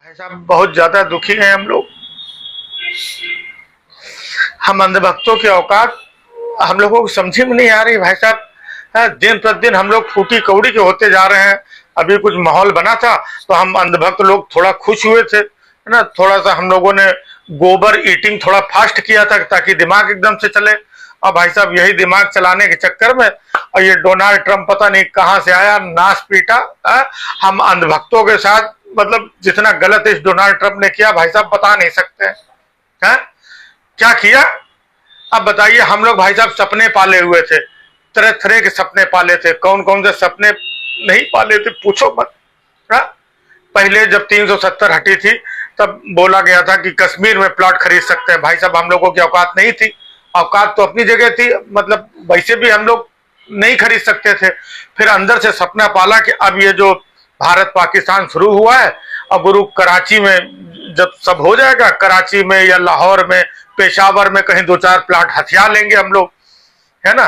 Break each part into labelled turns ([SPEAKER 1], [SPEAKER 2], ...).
[SPEAKER 1] भाई साहब बहुत ज्यादा दुखी हैं हम लोग। हम अंधभक्तों की औकात हम लोगों को समझी में नहीं आ रही भाई साहब। दिन प्रतिदिन हम लोग फूटी कौड़ी के होते जा रहे हैं। अभी कुछ माहौल बना था तो हम अंधभक्त लोग थोड़ा खुश हुए थे, है ना। थोड़ा सा हम लोगों ने गोबर ईटिंग थोड़ा फास्ट किया था ताकि दिमाग एकदम से चले। और भाई साहब यही दिमाग चलाने के चक्कर में और ये डोनाल्ड ट्रंप पता नहीं कहां से आया, नाश पीटा। हम अंधभक्तों के साथ मतलब जितना गलत इस डोनाल्ड ट्रंप ने किया भाई साहब बता नहीं सकते हैं। क्या किया अब बताइए। हम लोग भाई साहब सपने पाले हुए थे, तरह तरह के सपने पाले थे। कौन कौन से सपने नहीं पाले थे पूछो मत। पहले जब 370 हटी थी तब बोला गया था कि कश्मीर में प्लॉट खरीद सकते हैं। भाई साहब हम लोगों की औकात नहीं थी। औकात तो अपनी जगह थी, मतलब वैसे भी हम लोग नहीं खरीद सकते थे। फिर अंदर से सपना पाला कि अब ये जो भारत पाकिस्तान शुरू हुआ है, अब गुरु कराची में जब सब हो जाएगा, कराची में या लाहौर में, पेशावर में कहीं 2-4 प्लाट हथियार लेंगे हम लोग, है ना।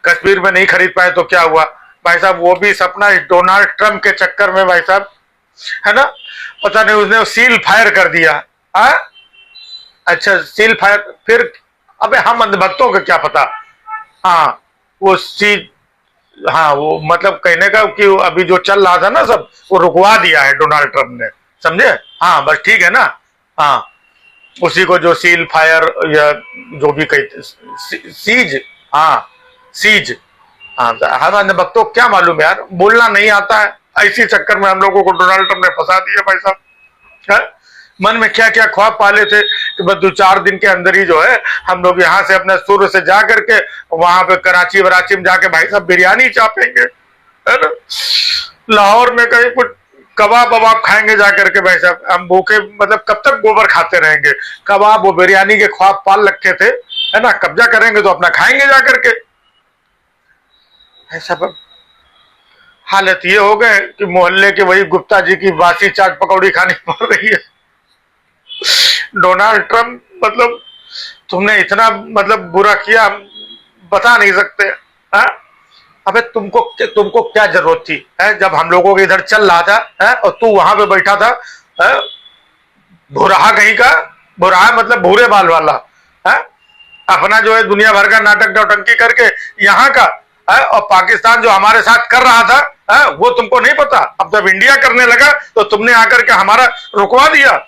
[SPEAKER 1] कश्मीर में नहीं खरीद पाए तो क्या हुआ भाई साहब। वो भी सपना इस डोनाल्ड ट्रंप के चक्कर में भाई साहब, है ना, पता नहीं उसने सील फायर कर दिया। अच्छा सील फायर। फिर अबे हम अंधभक्तों को क्या पता। हाँ वो चीज, हाँ वो मतलब कहने का कि अभी जो चल रहा था ना सब, वो रुकवा दिया है डोनाल्ड ट्रंप ने, समझे। हाँ बस ठीक है ना। हाँ उसी को जो सील फायर या जो भी कहते सीज, हाँ सीज। हाँ हम अंधभक्तों को क्या मालूम यार, बोलना नहीं आता है। इसी चक्कर में हम लोगों को डोनाल्ड ट्रंप ने फंसा दिया भाई साहब। मन में क्या क्या ख्वाब पाले थे कि बस 2-4 दिन के अंदर ही जो है हम लोग यहाँ से अपने सूर्य से जा करके वहां पे कराची वराची में जाके भाई साहब बिरयानी चापेंगे, है ना। लाहौर में कहीं कुछ कबाब वबाब खाएंगे जा करके भाई साहब। हम भूखे मतलब कब तक गोबर खाते रहेंगे। कबाब वो बिरयानी के ख्वाब पाल रखे थे, है ना। कब्जा करेंगे तो अपना खाएंगे जा करके। ऐसा पर हालत ये हो गए कि मोहल्ले के वही गुप्ता जी की बासी चाट पकौड़ी खानी पड़ रही है। डोनाल्ड ट्रंप मतलब तुमने इतना मतलब बुरा किया बता नहीं सकते। अबे तुमको क्या जरूरत थी, है जब हम लोगों के इधर चल रहा था, है और तू वहां पे बैठा था, है भुराहा कहीं का। भुराहा मतलब भूरे बाल वाला, है अपना जो है दुनिया भर का नाटक नौटंकी करके यहाँ का, है और पाकिस्तान जो हमारे साथ कर रहा था, है वो तुमको नहीं पता। अब जब इंडिया करने लगा तो तुमने आकर के हमारा रुकवा दिया।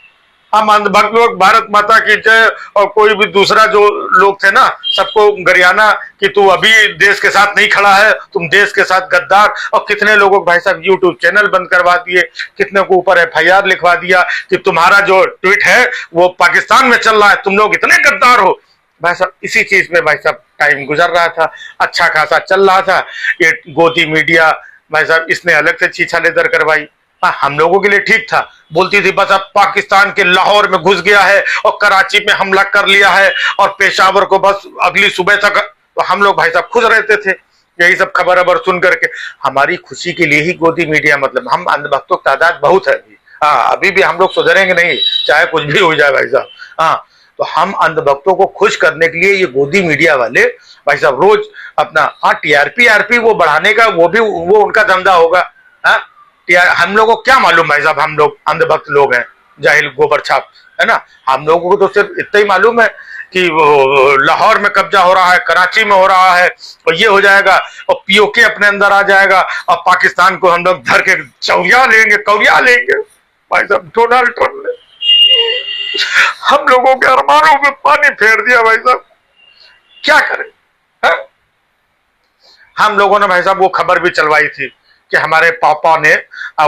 [SPEAKER 1] हम अंधभक्त लोग भारत माता की जय और कोई भी दूसरा जो लोग थे ना, सबको गरियाना कि तू अभी देश के साथ नहीं खड़ा है, तुम देश के साथ गद्दार। और कितने लोगों को भाई साहब यूट्यूब चैनल बंद करवा दिए, कितने को ऊपर FIR लिखवा दिया कि तुम्हारा जो ट्वीट है वो पाकिस्तान में चल रहा है, तुम लोग इतने गद्दार हो। भाई साहब इसी चीज में भाई साहब टाइम गुजर रहा था, अच्छा खासा चल रहा था। ये गोदी मीडिया भाई साहब इसने अलग से छीछा लेदर करवाई। हम लोगों के लिए ठीक था, बोलती थी बस अब पाकिस्तान के लाहौर में घुस गया है और कराची में हमला कर लिया है और पेशावर को बस अगली सुबह तक, तो हम लोग भाई साहब खुश रहते थे यही सब खबर अबर सुन करके। हमारी खुशी के लिए ही गोदी मीडिया, मतलब हम अंधभक्तों की तादाद बहुत है अभी। हाँ अभी भी हम लोग सुधरेंगे नहीं, चाहे कुछ भी हो जाए भाई साहब। हाँ तो हम अंधभक्तों को खुश करने के लिए ये गोदी मीडिया वाले भाई साहब रोज अपना TRP वो बढ़ाने का, वो उनका धंधा होगा। हम लोगों को क्या मालूम भाई साहब, हम लोग अंधभक्त लोग हैं, जाहिल गोबर छाप, है ना। हम लोगों को तो सिर्फ इतना ही मालूम है कि लाहौर में कब्जा हो रहा है, कराची में हो रहा है और ये हो जाएगा और POK अपने अंदर आ जाएगा और पाकिस्तान को हम लोग धर के कौरिया लेंगे। भाई साहब डोनाल्ड ट्रंप ने हम लोगों के अरमानों में पानी फेर दिया भाई साहब, क्या करें। हम लोगों ने भाई साहब वो खबर भी चलवाई थी कि हमारे पापा ने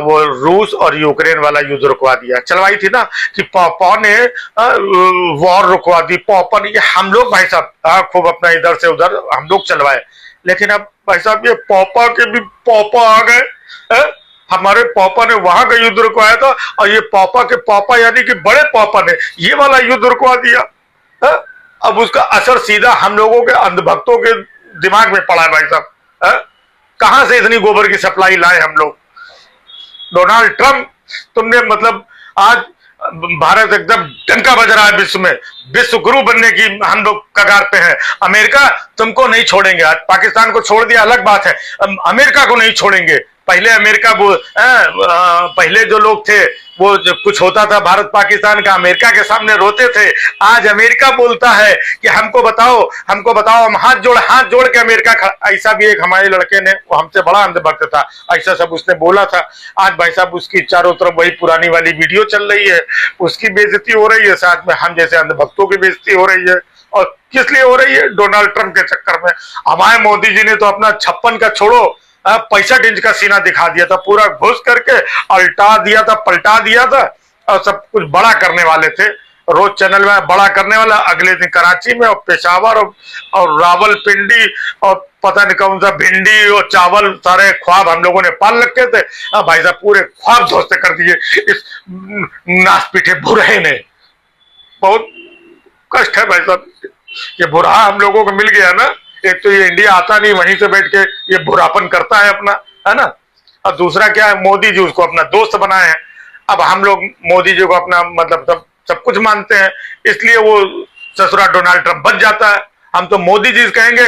[SPEAKER 1] वो रूस और यूक्रेन वाला युद्ध रुकवा दिया, चलवाई थी ना कि पापा ने वॉर रुकवा दी। पापा ने, हम लोग भाई साहब खूब अपना इधर से उधर हम लोग चलवाए। लेकिन अब भाई साहब ये पापा के भी पापा आ गए। हमारे पापा ने वहां का युद्ध रुकवाया था और ये पापा के पापा यानी कि बड़े पापा ने ये वाला युद्ध रुकवा दिया। अब उसका असर सीधा हम लोगों के अंधभक्तों के दिमाग में पड़ा है भाई साहब। कहां से इतनी गोबर की सप्लाई लाए हम लोग। डोनाल्ड ट्रंप तुमने मतलब आज भारत एकदम डंका बज रहा है विश्व में, विश्व गुरु बनने की हम लोग कगार पे हैं। अमेरिका तुमको नहीं छोड़ेंगे, आज पाकिस्तान को छोड़ दिया अलग बात है, अमेरिका को नहीं छोड़ेंगे। पहले अमेरिका पहले जो लोग थे वो जब कुछ होता था भारत पाकिस्तान का, अमेरिका के सामने रोते थे। आज अमेरिका बोलता है कि हमको बताओ, हम हाथ जोड़ के अमेरिका ऐसा भी एक हमारे लड़के ने, वो हमसे बड़ा अंधभक्त था, ऐसा सब उसने बोला था। आज भाई साहब उसकी चारों तरफ वही पुरानी वाली वीडियो चल रही है, उसकी बेइज्जती हो रही है, साथ में हम जैसे अंधभक्तों की बेइज्जती हो रही है। और किस लिए हो रही है? डोनाल्ड ट्रंप के चक्कर में। हमारे मोदी जी ने तो अपना 56 का छोड़ो, 65 इंच का सीना दिखा दिया था, पूरा घुस करके अल्टा दिया था, पलटा दिया था, और सब कुछ बड़ा करने वाले थे। रोज चैनल में बड़ा करने वाला, अगले दिन कराची में और पेशावर और रावलपिंडी और पता नहीं कौन सा भिंडी और चावल, सारे ख्वाब हम लोगों ने पाल रखे थे। भाई साहब पूरे ख्वाब ध्वस्त कर दिए इस नास पीठे बुरहे ने। बहुत कष्ट है भाई साहब, ये बुरा हम लोगों को मिल गया ना। एक तो ये इंडिया आता नहीं, वहीं से बैठ के ये बुरापन करता है अपना, है ना। और दूसरा क्या है, मोदी जी उसको अपना दोस्त बनाए हैं। अब हम लोग मोदी जी को अपना मतलब सब कुछ मानते हैं, इसलिए वो ससुरा डोनाल्ड ट्रंप बच जाता है। हम तो मोदी जी कहेंगे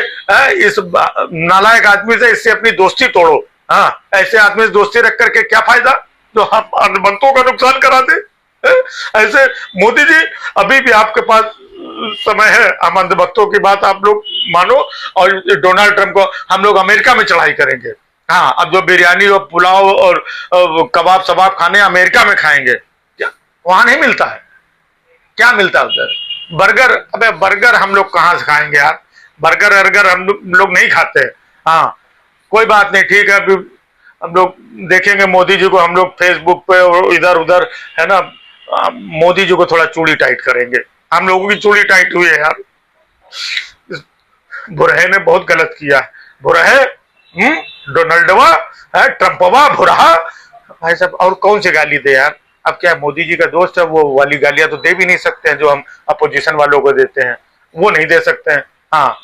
[SPEAKER 1] इस नालायक आदमी से, इससे अपनी दोस्ती तोड़ो। हाँ, ऐसे आदमी से दोस्ती रख करके क्या फायदा जो हम अंधभक्तों का नुकसान करा दे। ऐसे मोदी जी, अभी भी आपके पास समय है, हम अंधभक्तों की बात आप लोग मानो, और डोनाल्ड ट्रंप को हम लोग अमेरिका में चढ़ाई करेंगे। हाँ, अब जो बिरयानी और पुलाव और कबाब सबाब खाने अमेरिका में खाएंगे, क्या वहां नहीं मिलता है? क्या मिलता है उधर? बर्गर, अबे बर्गर हम लोग कहां से खाएंगे यार? बर्गर हम लोग नहीं खाते। हाँ, कोई बात नहीं, ठीक है। अभी हम लोग देखेंगे मोदी जी को, हम लोग फेसबुक पे और इधर उधर, है ना, मोदी जी को थोड़ा चूड़ी टाइट करेंगे। हम लोगों की चूड़ी टाइट हुई है यार, बुरहे ने बहुत गलत किया। बुरहे, डोनाल्डवा है, ट्रंपवा, बुरहा भाई साहब। और कौन सी गाली दे यार? अब क्या मोदी जी का दोस्त है, वो वाली गालियां तो दे भी नहीं सकते हैं जो हम अपोजिशन वालों को देते हैं, वो नहीं दे सकते हैं। हाँ,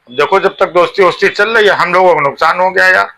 [SPEAKER 1] देखो जब तक दोस्ती वोस्ती चल रही है, हम लोगों को नुकसान हो गया यार।